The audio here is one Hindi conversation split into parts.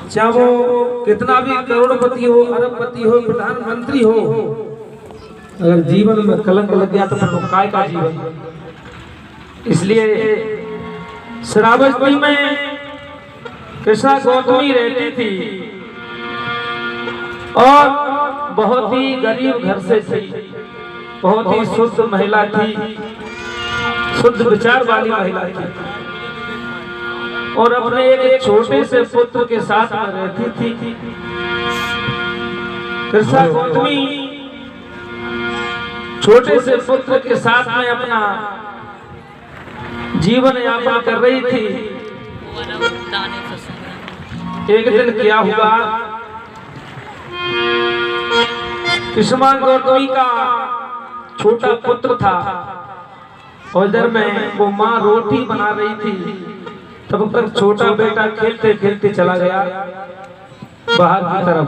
चाहे वो कितना भी करोड़पति हो, अरबपति हो, प्रधानमंत्री हो, अगर जीवन में कलंक लग गया तो फिर काय का जीवन। इसलिए श्रावस्ती में कृष्णा गौतमी रहती थी और बहुत ही गरीब घर से थी, बहुत ही शुद्ध महिला थी, शुद्ध विचार वाली महिला थी और अपने एक छोटे से पुत्र के साथ में रहती थी। कृष्णा गौतमी छोटे से पुत्र के साथ में अपना जीवन यापन कर रही थी। एक दिन क्या हुआ, कृष्णा गौतमी का छोटा पुत्र था और इधर में वो माँ रोटी बना रही थी। तब तक छोटा बेटा खेलते खेलते चला गया बाहर की तरफ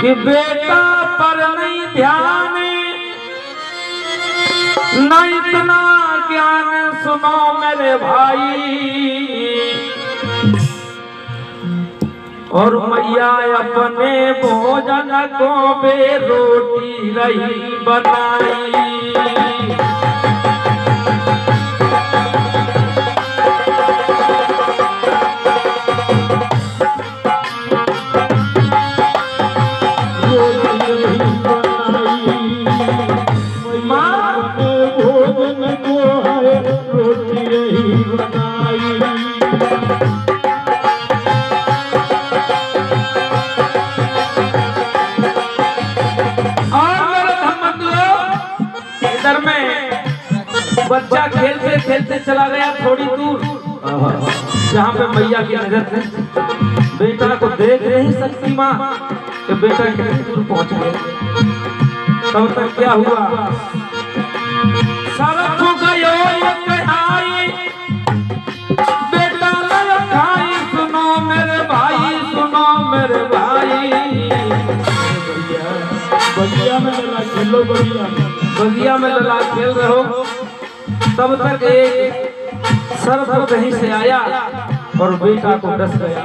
कि बेटा पर नहीं ध्यान, न इतना ज्ञान सुनो मेरे भाई। और मैया अपने भोजन को बे रोटी रही बनाई। बच्चा खेलते खेलते चला गया थोड़ी दूर जहाँ पे मैया की नजर थी। बेटा को देख नहीं सकती माँ कि बेटा कितनी दूर पहुँच गया। तब तक क्या हुआ, बेटा लगा खाई, सुनो मेरे भाई, सुनो मेरे भाई। बगिया में लला खेलो, बगिया में लला खेल रहे हो। तब तक एक सर्प कहीं से आया और बेटा को डस गया।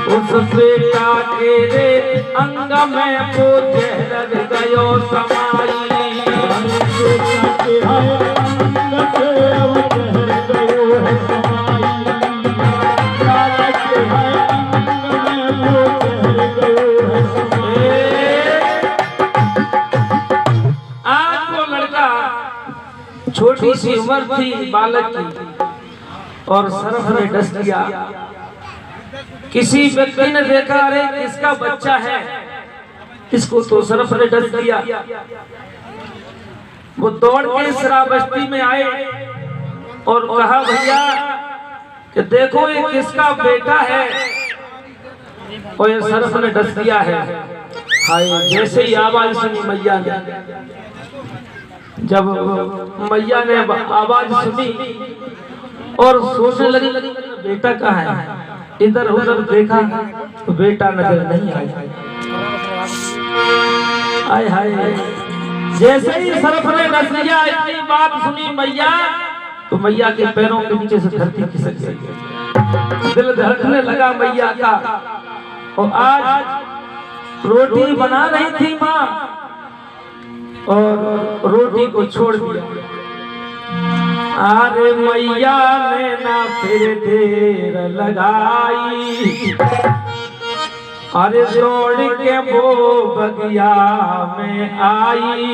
उस बेटा के रे अंग में वो जहर गयो समाई। छोटी सी उम्र थी बालक की और सर्प ने डस दिया। किसी व्यक्ति ने देखा, अरे किसका बच्चा है, इसको तो सर्प ने डस दिया। वो दौड़ के श्रावस्ती में आए और कहा, भैया कि देखो ये किसका बेटा है और ये सर्प ने डस दिया है। हाय, जैसे ही आवाज सुनी मैया ने, जब मैया ने आवाज सुनी और सोचने लगी बेटा कहाँ है, इधर उधर देखा तो बेटा नजर नहीं आया। आय हाय, जैसे ही सर्प ने डस लिया, इतनी बात सुनी मैया तो मैया के पैरों के नीचे से धरती खिसक गई। दिल धड़कने लगा मैया का। और आज रोटी बना रही थी माँ और रोटी को छोड़ दिया। अरे मैया ने ना फिर देर लगाई, अरे दौड़ के वो बगिया में आई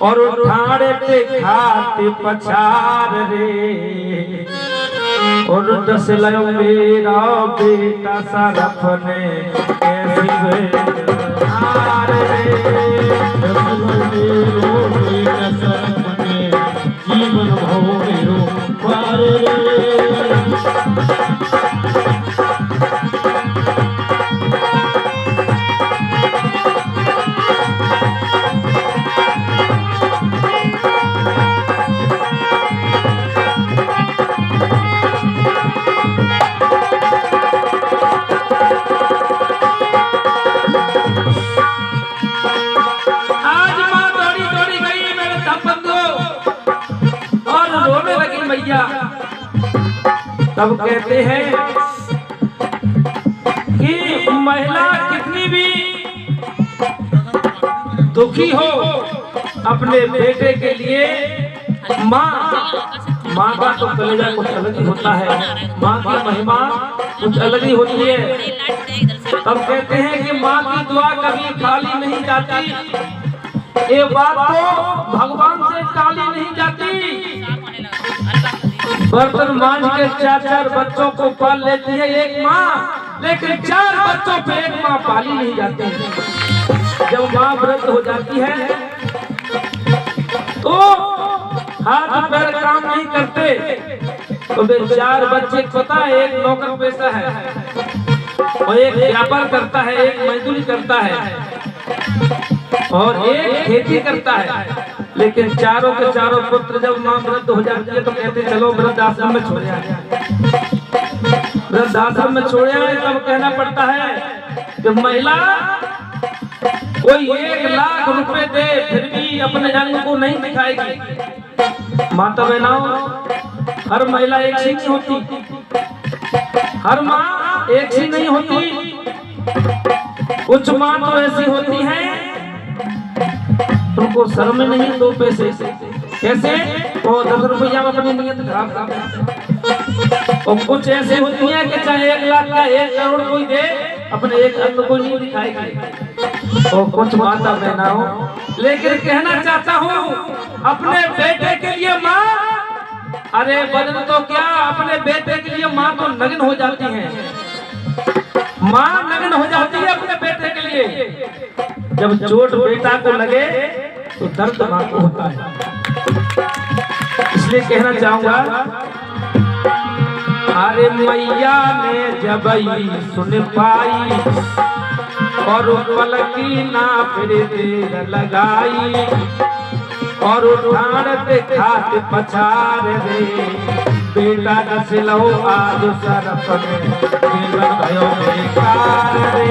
और उठाड़े पे खाते पछार रे। और डस लो मेरा बेटा सरफ ने कैसी जीवन भोरो तब कहते हैं कि महिला कितनी भी दुखी हो अपने बेटे के लिए, माँ का तो कलेजा कुछ अलग ही होता है, माँ की महिमा कुछ अलग ही होती है। तब कहते हैं कि माँ की दुआ कभी खाली नहीं जाती, ये बात तो भगवान से टाली नहीं जाती। बर्तन मांझ के 4-4 बच्चों को पाल लेती है एक माँ, लेकिन 4 बच्चों पे एक माँ पाली नहीं जाती। जब माँ वृद्ध हो जाती है तो हाथ पैर काम नहीं करते, तो वे 4 बच्चे पता है, एक नौकर पेशा है और एक व्यापार करता है, एक मजदूरी करता है और एक खेती करता है। लेकिन चारों के चारों पुत्र जब माँ वृद्ध हो जाती है तो कहते चलो वृद्धाश्रम में छोड़ आए, वृद्धाश्रम में छोड़ आए। तब कहना पड़ता है कि महिला कोई 1 लाख रुपए दे फिर भी अपने अंग को नहीं दिखाएगी। माता बहनों, हर महिला एक सी नहीं होती, हर माँ एक सी नहीं होती। कुछ माँ तो ऐसी होती है उनको शर्म नहीं 2 पैसे कैसे वो 10 रुपया में अपनी नीयत खराब कर। और कुछ ऐसे होती हैं कि चाहे 1 लाख का 1 करोड़ कोई दे अपने एक अंग को नहीं दिखाएगी। और कुछ माता बहनाओं, लेकिन कहना चाहता हूँ अपने बेटे के लिए माँ, अरे बदन तो क्या अपने बेटे के लिए माँ तो नग्न हो जाती है, माँ नग्न हो जाती है अपने बेटे के लिए। जब चोट बेटा को लगे तो दर्द माँ को होता है। इसलिए कहना चाहूंगा, अरे मैया ने जब सुन पाई और पलकी ना फिर देर लगाई और उठान खात पछाड़ रे, बेटा नस्लो आज सरफ में जीवन भयो बेकार रे।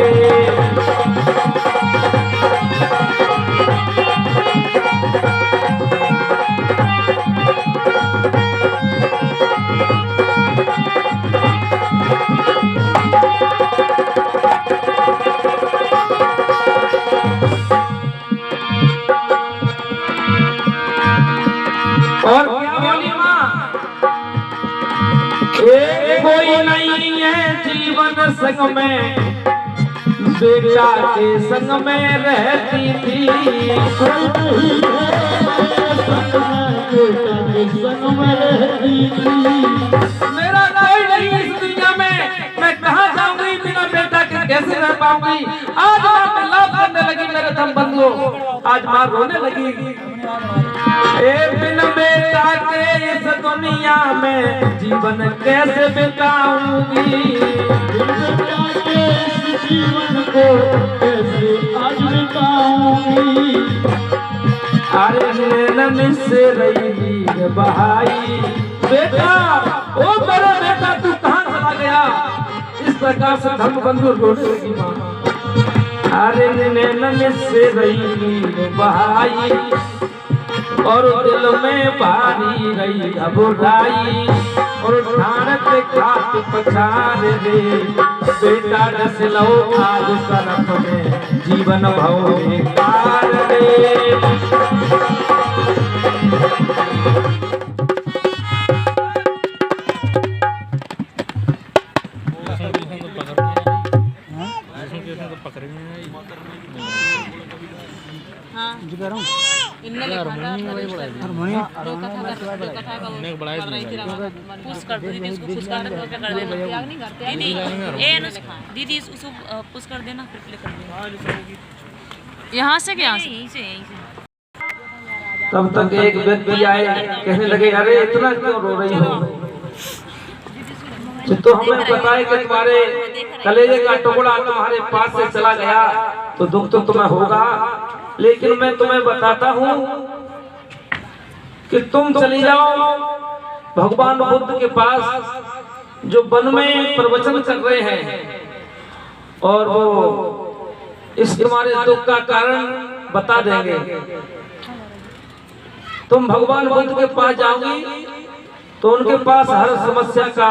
और क्या बोली माँ, कोई नहीं है जीवन संग में, बेटा के संग में रहती थी, मेरा कोई नहीं इस दुनिया में, मैं कहाँ जाऊंगी बिना बेटा के, कैसे रह पाऊंगी। आज माँ लाभ करने लगी मेरे धम बंधुओं, आज माँ रोने लगी। बिन बेटा के इस दुनिया में जीवन कैसे बिताऊंगी, जीवन को कैसे आज बिताऊंगी। अरे नैनन से रही बहाई, बेटा ओ मेरा बेटा तू कहाँ चला गया। इस प्रकार से धर्म बंधु रोने लगी माँ। अरे नैनन से रही बहाई और दिल में भारी रही घबराई और ठानत खात पछाड़ रे, बेटा नस्लो आज सरफ में जीवन भव बेकार रे। दीदी उसको पुश कर देना, फिर प्ले कर देना। यहाँ से क्या यहीं से। तब तक एक व्यक्ति आए, कहने लगे अरे इतना क्यों रो रही हो, तो हमें पता है कि तुम्हारे कलेजे का टुकड़ा तुम्हारे पास से चला गया तो दुख तो तुम्हें होगा, लेकिन मैं तुम्हें बताता हूँ कि तुम चली जाओ भगवान बुद्ध के पास जो वन में प्रवचन कर रहे हैं और वो इस तुम्हारे दुख का कारण बता देंगे। तुम भगवान बुद्ध के पास जाओगी तो उनके पास हर समस्या का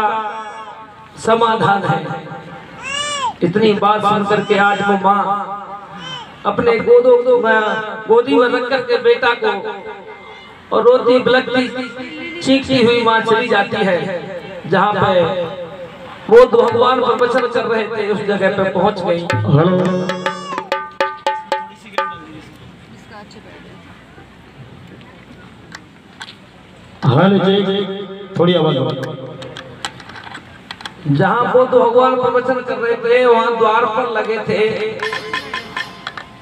समाधान है। इतनी बात सुन करके आज वो माँ अपने गोदी में रख करके बेटा को और रोती बिलखती चीखती हुई माँ चली जाती है। जहाँ पे वो भगवान प्रवचन कर रहे थे उस जगह पे पहुंच गई। थोड़ी आवाज। जहाँ वो भगवान प्रवचन कर रहे थे वहाँ द्वार पर लगे थे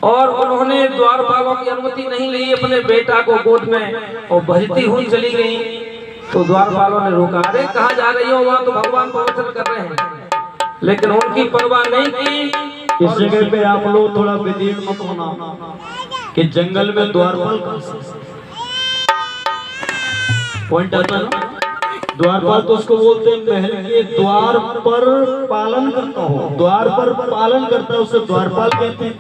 और उन्होंने द्वारपालों की अनुमति नहीं ली, अपने बेटा को गोद में और बहती हुई चली गई। तो द्वारपालों ने रोका, अरे कहाँ जा रही हो, वहाँ तो भगवान प्रवचन कर रहे हैं। लेकिन उनकी परवाह नहीं की। इस जगह पे आप लोग थोड़ा विधेयक मत होना कि जंगल में द्वारपाल पॉइंट आता है। द्वारपाल तो उसको बोलते हैं महल के द्वार पर पालन करता हो, द्वार पर पालन करता है उसे द्वारपाल कहते हैं।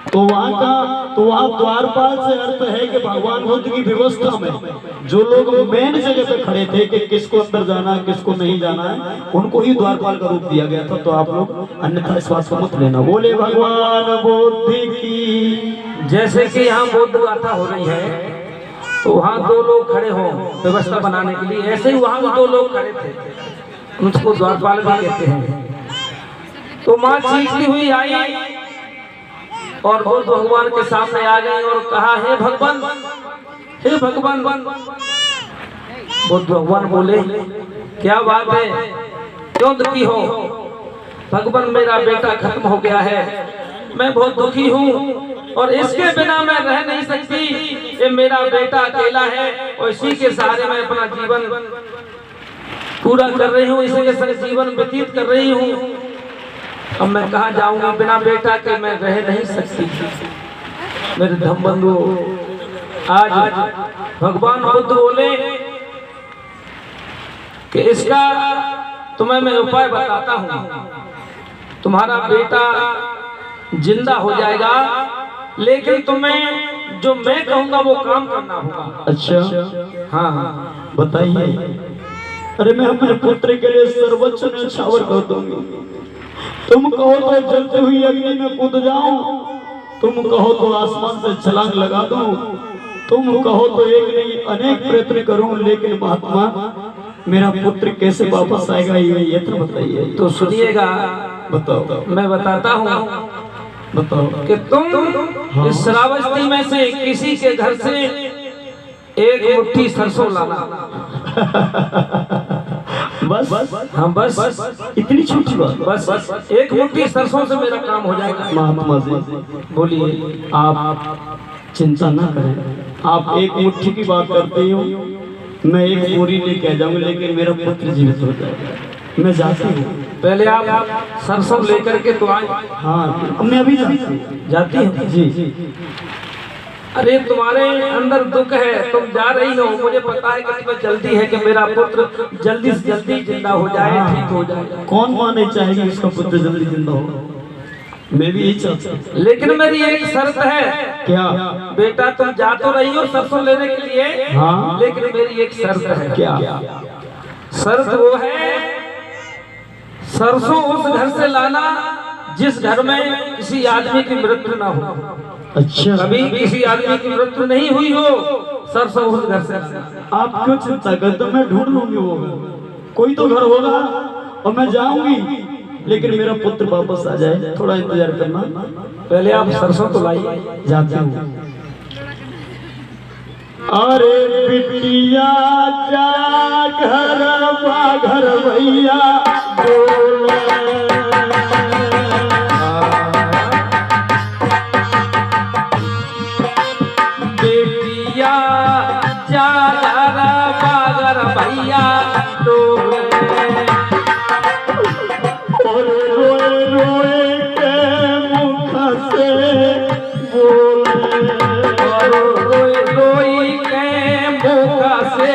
तो वहाँ द्वारपाल से अर्थ है कि भगवान बुद्ध की व्यवस्था में जो लोग मेन जगह पे खड़े थे कि किसको अंदर जाना है किसको नहीं जाना है, उनको ही द्वारपाल का रूप दिया गया था। तो आप लोग अन्यथा इस बात को मत लेना। बोले भगवान बुद्ध की। जैसे कि यहाँ बुद्ध गाथा हो रही है तो वहाँ दो लोग खड़े हो व्यवस्था बनाने के लिए, ऐसे ही वहाँ दो लोग खड़े थे, उसको द्वारपाल भी कहते हैं। तो माँ चीखती हुई आई और बुद्ध भगवान के सामने आ गई और कहा, हे भगवान, हे भगवान। बुद्ध भगवान बोले, क्या बात है, क्यों दुखी हो? भगवान, मेरा बेटा खत्म हो गया है, मैं बहुत दुखी हूँ और इसके बिना मैं रह नहीं सकती। ये मेरा बेटा अकेला है और इसी के सहारे मैं अपना जीवन पूरा कर रही हूँ, इसी के संग जीवन व्यतीत कर रही हूँ। अब मैं कहाँ जाऊंगा, बिना बेटा के मैं रह नहीं सकती। मेरे धम बंधु, आज भगवान बुद्ध बोले कि इसका तुम्हें मैं उपाय बताता हूँ। तुम्हारा बेटा जिंदा हो जाएगा, लेकिन तुम्हें जो मैं कहूँगा वो काम करना होगा। अच्छा, हाँ बताइए। अरे मैं अपने पुत्र के लिए सर्वोच्च न्यौछावर कर दूंगी। तुम कहो तो जलती हुई अग्नि में कूद जाऊं, तुम कहो तो आसमान से छलांग लगा दूं, तुम कहो तो एक नहीं अनेक प्रयत्न करूं, लेकिन महात्मा मेरा पुत्र कैसे वापस आएगा ये यत्र बताइए। तो सुनिएगा, बताओ। मैं बताता हूँ। बताओ कि तुम इस श्रावस्ती में से किसी के घर से एक मुट्ठी सरसों लाना। बस हाँ बस इतनी छोटी बात। बस एक मुट्ठी सरसों से मेरा काम हो जाएगा। महात्मा जी बोलिए। आप चिंता ना करें, आप एक मुट्ठी की बात करते हो, मैं एक बोरी लेके आ जाऊंगा, लेकिन मेरा पुत्र जीवित हो जाएगा। मैं जाती हूँ। पहले आप सरसों लेकर के तो आए। हाँ मैं अभी जाती हूँ जी। अरे तुम्हारे अंदर दुख है, तुम जा रही हो, मुझे पता है कि तुम्हें जल्दी है कि मेरा पुत्र जल्दी से जल्दी जिंदा हो जाए, ठीक हो जाए। कौन माँ नहीं चाहेगी उसका पुत्र जल्दी जिंदा हो? मैं भी यही चाहता हूँ। लेकिन मेरी एक शर्त है। क्या? बेटा तुम जा तो रही हो सरसों लेने के लिए, हाँ, लेकिन मेरी एक शर्त है। क्या? शर्त वो है, सरसों उस घर से लाना जिस घर में किसी आदमी की मृत्यु ना हो। अच्छा, कभी किसी आदमी की मृत्यु नहीं हुई हो, सरसों उस घर से। आप क्यों चिंता करते, मैं ढूंढ लूंगी वो कोई तो घर होगा और मैं जाऊंगी, लेकिन मेरा पुत्र वापस आ जाए, थोड़ा इंतजार करना। पहले आप सरसों तो लाइए। जाते हूँ। अरे बिटिया जा घर भैया बोले, बेटिया जा घर भैया डोले, रोए रोए के मुख से बोले, रोई रोई के मुख से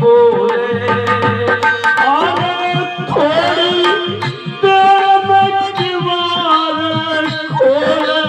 बोले। अरे थोड़ी देर में दीवार खोले,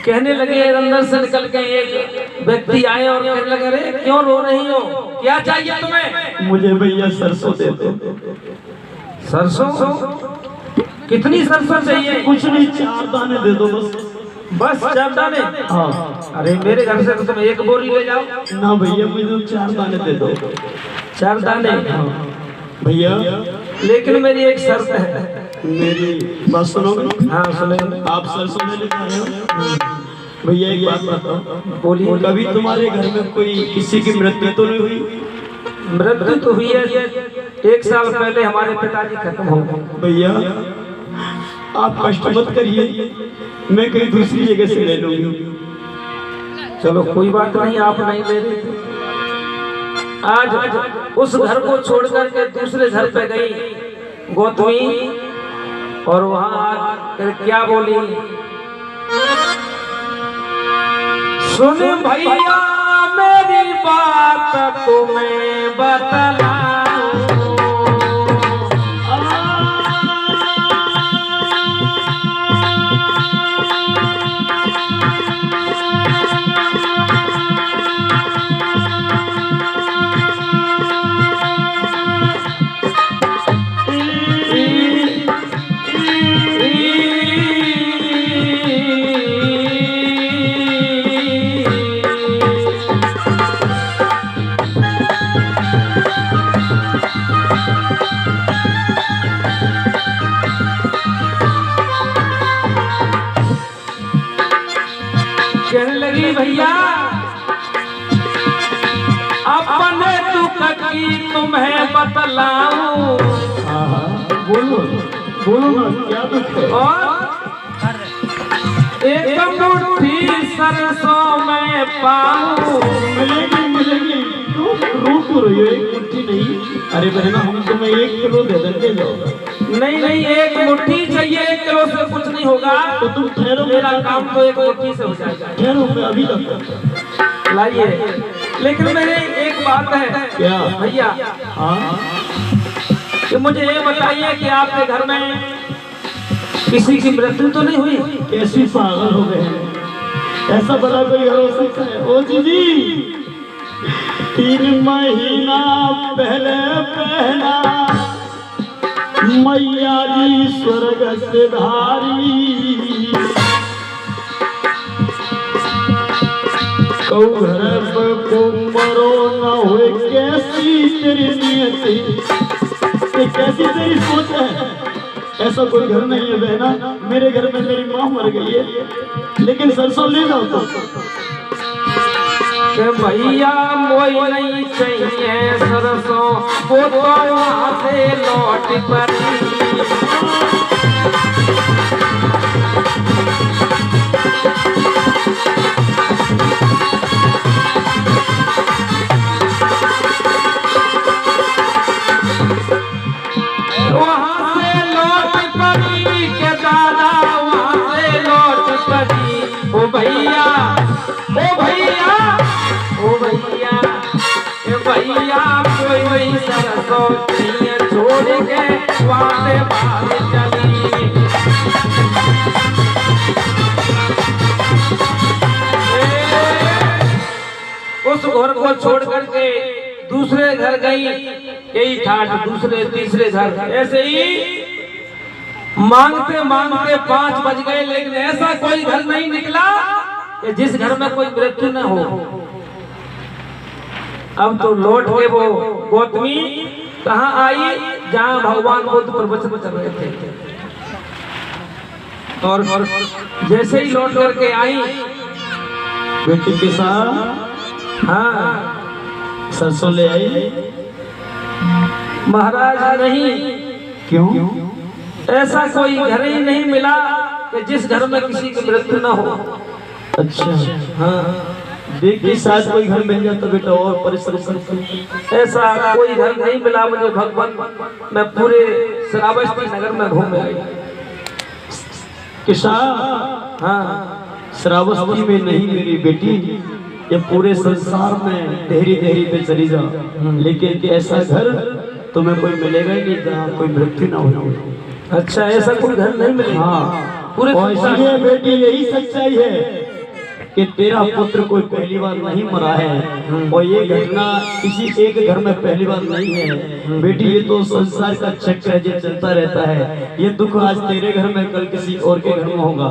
कहने लगे, अंदर से निकल के एक व्यक्ति आए और कहने लगे, अरे क्यों रो रही हो, क्या चाहिए तुम्हें? मुझे भैया सरसों दे दो। सरसों? कितनी सरसों चाहिए? कुछ नहीं, 4 दाने दे दो बस। बस 4 दाने? हाँ। अरे मेरे घर से तो तुम 1 बोरी ले जाओ ना भैया, मुझे 4 दाने दे दो। 4 दाने? भैया लेकिन मेरी एक शर्त है। मेरी बात सुनोगे? हाँ सुनेंगे। आप सरसों लेने जा रहे हो? भैया एक बात बताओ, बोलिए। कभी तुम्हारे घर में कोई किसी की मृत्यु तो नहीं हुई? मृत्यु तो हुई है, 1 साल पहले हमारे पिताजी खत्म हो गए। भैया आप कष्ट मत करिए, मैं कहीं दूसरी जगह से ले लूंगी। चलो कोई बात नहीं, आप नहीं ले रहे। आज उस घर को छोड़ करके दूसरे घर पे गई गौतमी, और वहां क्या बोली, सुन भैया मेरी बात तुम्हें बतलाऊं, कहने लगी, भैया अपने दुख की तुम्हें बतलाऊं। बोलो बोलो ना, क्या दुख है? और एक मुट्ठी सरसों में पाऊं। मिलेगी मिलेगी, रो क्यों रही हो? 1 मुट्ठी नहीं, अरे बहना हम तुम्हें 1 किलो दे देंगे। जाओ। नहीं, 1 मुट्ठी चाहिए, 1 किलो से कुछ नहीं होगा। तो तुम ठहरो, मेरा काम तो 1 मुट्ठी से हो जाएगा। ठहरो, मैं अभी तक लाइए। लेकिन मेरे एक बात है। क्या भैया? हाँ, कि मुझे ये बताइए कि आपके घर में किसी की मृत्यु तो नहीं हुई? कैसी पागल हो गए हैं, ऐसा बड़ा कोई घर हो सकता है? ओ जी 3 महीना पहले पहला मैया जी स्वर्ग से धारी, कौ घर पर को मरो न हुए, कैसी तेरी नियति, ये कैसी तेरी सोच है? ऐसा कोई घर नहीं है बहना, मेरे घर में मेरी माँ मर गई है, लेकिन सरसों ले जाओ तो। भैया मोई नहीं चाहिए सरसों, वो तो वहाँ से लौट पड़ी। वहाँ से लौट पड़ी के दादा, वहाँ से लौट पड़ी। ओ भैया, ओ भैया, ओ भैया, ए भैया कोई वही सरसों छोड़ के वाले भाग चली। उस घर को छोड़ करके दूसरे घर गई, यही ठाठ दूसरे तीसरे घर, ऐसे ही मांगते मांगते 5 बज गए, लेकिन ऐसा कोई घर नहीं निकला कि जिस घर में कोई मृत्यु न हो। अब तो लौट के वो गौतमी कहाँ आई, जहाँ भगवान बुद्ध प्रवचन कर रहे थे। और जैसे ही लौट करके आई, बेटी के साथ हाँ सरसों ले आई। महाराज नहीं, क्यों? ऐसा कोई घर ही नहीं मिला कि जिस घर में किसी की मृत्यु न हो। अच्छा हाँ, देखिए शायद कोई घर मिल जाता बेटा, और परिश्रम करते। ऐसा कोई घर नहीं मिला मुझे भगवान। मैं पूरे श्रावस्ती नगर में घूम आई। किसान हाँ, श्रावस्ती में नहीं मेरी बेटी, ये पूरे संसार में देहरी देहरी पे चली जा, लेकिन ऐसा घर तुम्हें कोई मिलेगा ही नहीं जहाँ कोई मृत्यु ना हो। अच्छा, ऐसा कोई घर नहीं मिलेगा। हाँ, पूरे और इसलिए बेटी यही सच्चाई है कि तेरा पुत्र कोई पहली बार नहीं मरा है और ये घटना किसी एक घर में पहली बार नहीं है। बेटी ये तो संसार का चक्र है जो चलता रहता है। ये दुख आज तेरे घर में कल किसी और के घर में होगा।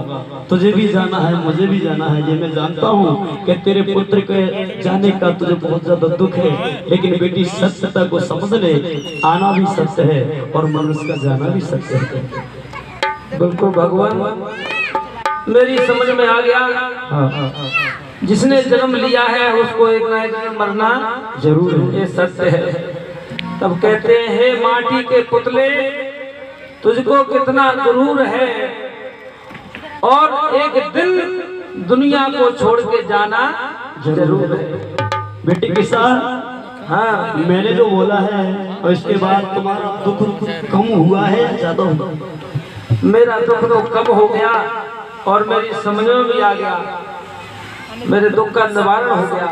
तुझे भी जाना है, मुझे भी जाना है। ये मैं जानता हूँ कि तेरे पुत्र के जाने का तुझे बहुत ज्यादा दुख है, लेकिन बेटी सत्यता को समझ ले, आना भी सत्य है और मनुष्य का जाना भी सत्य है। बिल्कुल भगवान, मेरी समझ में आ गया। हाँ, जिसने जन्म लिया है उसको एक ना एक दिन मरना जरूर है। ये सत्य है। तब कहते हैं, हे माटी के पुतले, तुझको कितना गुरूर है और एक दिन दुनिया को छोड़ के जाना जरूर है। बेटी किसान, हाँ, मैंने जो बोला है और इसके बाद तुम्हारा दुख कम हुआ है या ज्यादा हुआ? मेरा दुख तो कम हो गया और मेरी समझ में भी आ गया, मेरे दुख का निवारण हो गया।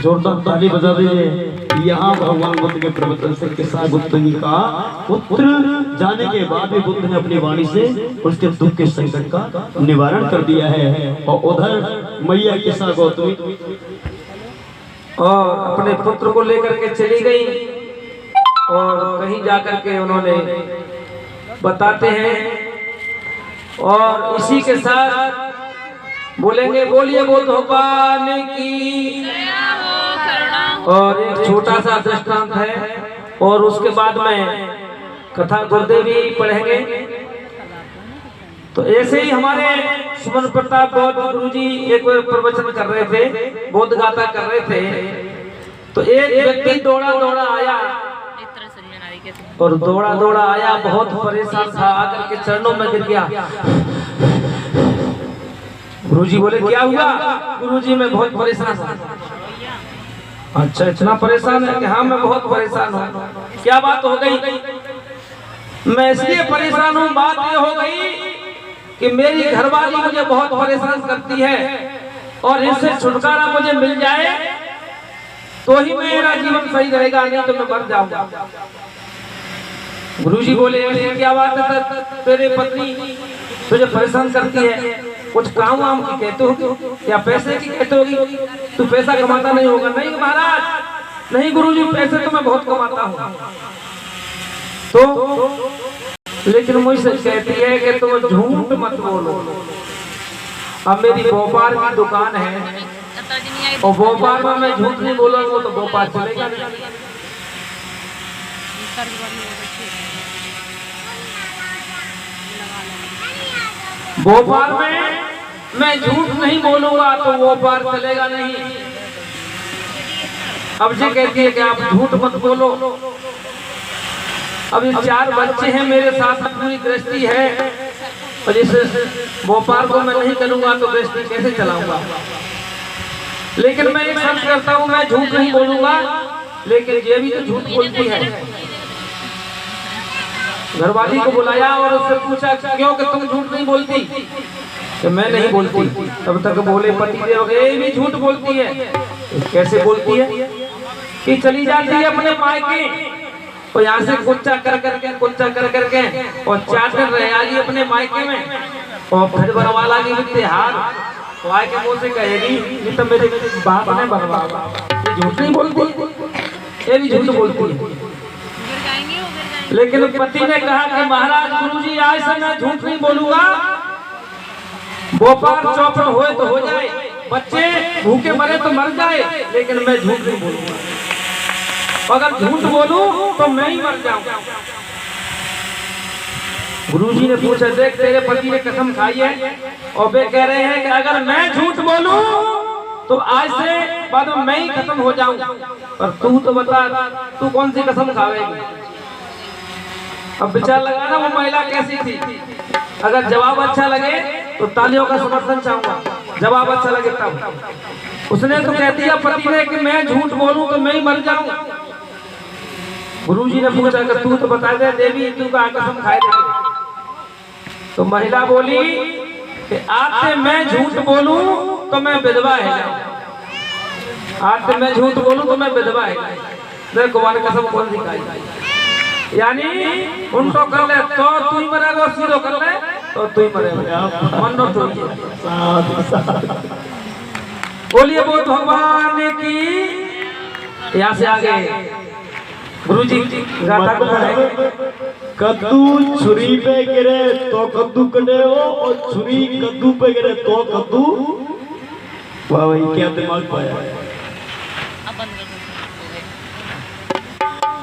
जोरदार ताली बजा दीजिए। यहाँ भगवान बुद्ध के प्रवचन से किसान बुद्ध का पुत्र जाने के बाद भी बुद्ध ने अपनी वाणी से उसके दुख के संकट का निवारण कर दिया है। और उधर मैया किसान गौतमी और अपने पुत्र को लेकर के चली गई और कहीं जाकर के उन्होंने बताते हैं। और इसी के साथ बोलेंगे, बोलिए बुद्ध भगवान की। और एक छोटा सा दृष्टांत है और उसके बाद में कथा गुरुदेव भी पढ़ेंगे। तो ऐसे ही हमारे सुमन प्रताप बौद्ध गुरु जी एक प्रवचन कर रहे थे, बोध गाथा कर रहे थे। तो एक व्यक्ति दौड़ा दौड़ा आया और दौड़ा दौड़ा आया, बहुत परेशान था, आकर के चरणों में गिर गया। गुरुजी बोले, क्या हुआ? गुरुजी मैं बहुत परेशान हूँ। अच्छा, इतना परेशान है कि हाँ मैं बहुत परेशान हूँ। क्या बात हो गई? मैं इसलिए परेशान हूँ, बात ये हो गई कि मेरी घरवाली मुझे बहुत परेशान करती है और इससे छुटकारा मुझे मिल जाए तो ही मेरा जीवन सही रहेगा, नहीं तो मैं मर जाऊंगा। गुरुजी बोले, क्या बात है? तेरे पत्नी तुझे परेशान करती है, कुछ काम वाम की कहते हो या पैसे की कहते होगी? तू पैसा कमाता नहीं होगा? नहीं महाराज, नहीं गुरुजी, पैसे तो मैं बहुत कमाता हूँ। तो लेकिन मुझसे कहती है कि तुम झूठ मत बोलो। अब मेरी भोपाल की दुकान है और भोपाल में मैं झूठ नहीं बोलूंगा तो भोपाल चलेगा नहीं। भोपाल में मैं झूठ नहीं बोलूंगा तो भोपाल चलेगा नहीं। अब ये कहती है कि आप झूठ मत बोलो। अब ये 4 बच्चे हैं मेरे साथ, पूरी गृहस्थी है और इस भोपाल को मैं नहीं करूंगा तो गृहस्थी कैसे चलाऊंगा? लेकिन मैं एक शर्त करता हूँ, मैं झूठ नहीं बोलूंगा। लेकिन ये भी तो झूठ बोलती है। घरवाली को बुलाया और उससे पूछा, क्यों कि तुम झूठ नहीं बोलती? कि मैं नहीं बोलती। तब तक बोले पतिदेव, ये भी झूठ बोलती है। कैसे बोलती है? कि चली जाती है अपने मायके और यहाँ से कुच्चा कर करके और 4 दिन रह आई अपने मायके में और फिर बनवाला की त्योहार तो आए के मुँह से कहेगी ये तो मेरे बाप ने बनवाया। ये झूठ नहीं बोलती, ये भी झूठ बोलती है। लेकिन पति ने कहा कि महाराज गुरुजी आज से मैं झूठ नहीं बोलूंगा, भोपाल चौपट होए तो हो जाए, बच्चे भूखे मरे तो मर जाए, लेकिन मैं झूठ नहीं बोलूंगा। अगर झूठ बोलूं तो मैं ही मर जाऊंगा। गुरुजी ने पूछा, देख तेरे पति ने कसम खाई है और वे कह रहे हैं कि अगर मैं झूठ बोलूं तो आज से बाद में मैं ही खत्म हो जाऊं, और तू तो बता तू कौन सी कसम खावेगी? अब विचार लगाना वो महिला कैसी थी। अगर जवाब अच्छा लगे तो तालियों का समर्थन चाहूंगा, जवाब अच्छा लगे तब। उसने तो कह दिया पति ने कि मैं झूठ बोलूं तो मैं ही मर जाऊं। गुरुजी ने पूछा कि तू तो बता दे देवी, तू का कसम खाए देगी? तो महिला बोली कि आज से मैं झूठ बोलूं तो मैं विधवा है जाऊं। आज से मैं झूठ बोलूं तो मैं विधवा है। देखो कुमार कसम कौन सी खाई? यानी उनको कर ले तो तू ही मरेगा, सीधो कर ले तो तू ही मरेगा। मन न बोलिए बोल भगवान की। यहाँ से आगे गुरुजी गाथा को पढ़ाएंगे। कद्दू छुरी पे गिरे तो कद्दू कटे हो, और छुरी कद्दू पे गिरे तो कद्दू। वाह भाई, क्या दिमाग पाया है। अब बंद कर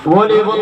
दो। बोलिए बोल